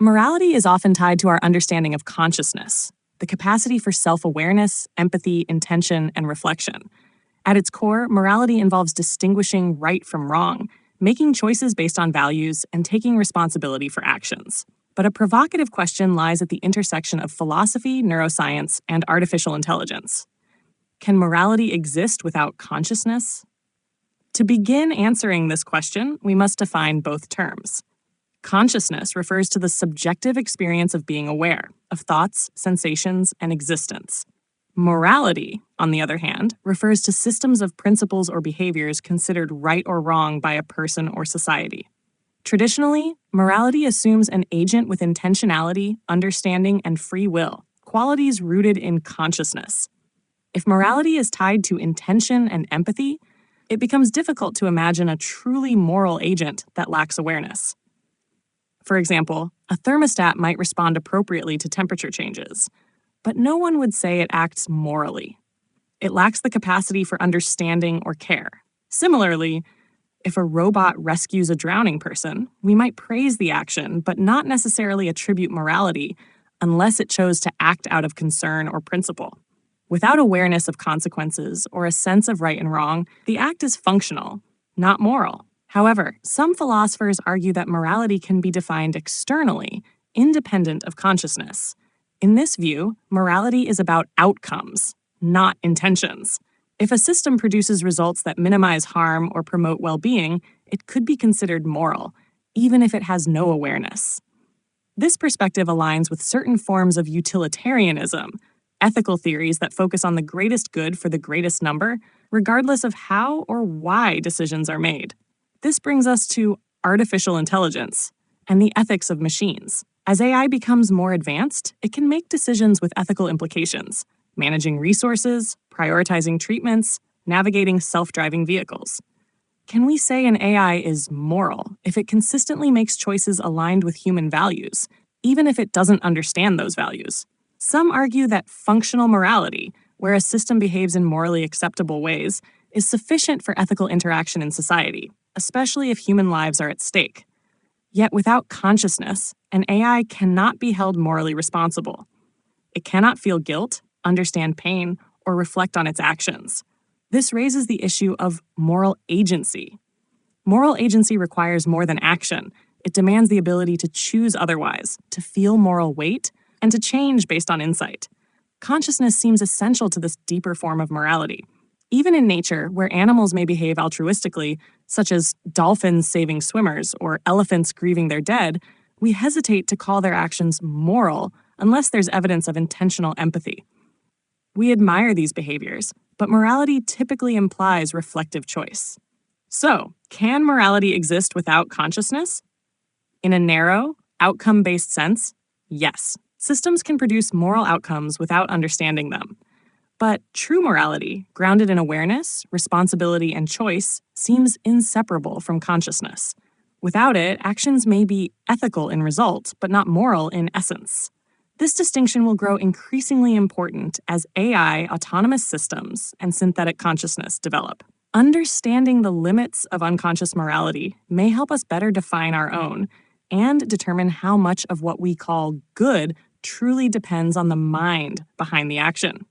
Morality is often tied to our understanding of consciousness, the capacity for self-awareness, empathy, intention, and reflection. At its core, morality involves distinguishing right from wrong, making choices based on values, and taking responsibility for actions. But a provocative question lies at the intersection of philosophy, neuroscience, and artificial intelligence. Can morality exist without consciousness? To begin answering this question, we must define both terms. Consciousness refers to the subjective experience of being aware of thoughts, sensations, and existence. Morality, on the other hand, refers to systems of principles or behaviors considered right or wrong by a person or society. Traditionally, morality assumes an agent with intentionality, understanding, and free will, qualities rooted in consciousness. If morality is tied to intention and empathy, it becomes difficult to imagine a truly moral agent that lacks awareness. For example, a thermostat might respond appropriately to temperature changes, but no one would say it acts morally. It lacks the capacity for understanding or care. Similarly, if a robot rescues a drowning person, we might praise the action, but not necessarily attribute morality unless it chose to act out of concern or principle. Without awareness of consequences or a sense of right and wrong, the act is functional, not moral. However, some philosophers argue that morality can be defined externally, independent of consciousness. In this view, morality is about outcomes, not intentions. If a system produces results that minimize harm or promote well-being, it could be considered moral, even if it has no awareness. This perspective aligns with certain forms of utilitarianism, ethical theories that focus on the greatest good for the greatest number, regardless of how or why decisions are made. This brings us to artificial intelligence and the ethics of machines. As AI becomes more advanced, it can make decisions with ethical implications, managing resources, prioritizing treatments, navigating self-driving vehicles. Can we say an AI is moral if it consistently makes choices aligned with human values, even if it doesn't understand those values? Some argue that functional morality, where a system behaves in morally acceptable ways, is sufficient for ethical interaction in society, especially if human lives are at stake. Yet without consciousness, an AI cannot be held morally responsible. It cannot feel guilt, understand pain, or reflect on its actions. This raises the issue of moral agency. Moral agency requires more than action. It demands the ability to choose otherwise, to feel moral weight, and to change based on insight. Consciousness seems essential to this deeper form of morality. Even in nature, where animals may behave altruistically, such as dolphins saving swimmers or elephants grieving their dead, we hesitate to call their actions moral unless there's evidence of intentional empathy. We admire these behaviors, but morality typically implies reflective choice. So, can morality exist without consciousness? In a narrow, outcome-based sense, yes. Systems can produce moral outcomes without understanding them. But true morality, grounded in awareness, responsibility, and choice, seems inseparable from consciousness. Without it, actions may be ethical in result, but not moral in essence. This distinction will grow increasingly important as AI, autonomous systems, and synthetic consciousness develop. Understanding the limits of unconscious morality may help us better define our own and determine how much of what we call good truly depends on the mind behind the action.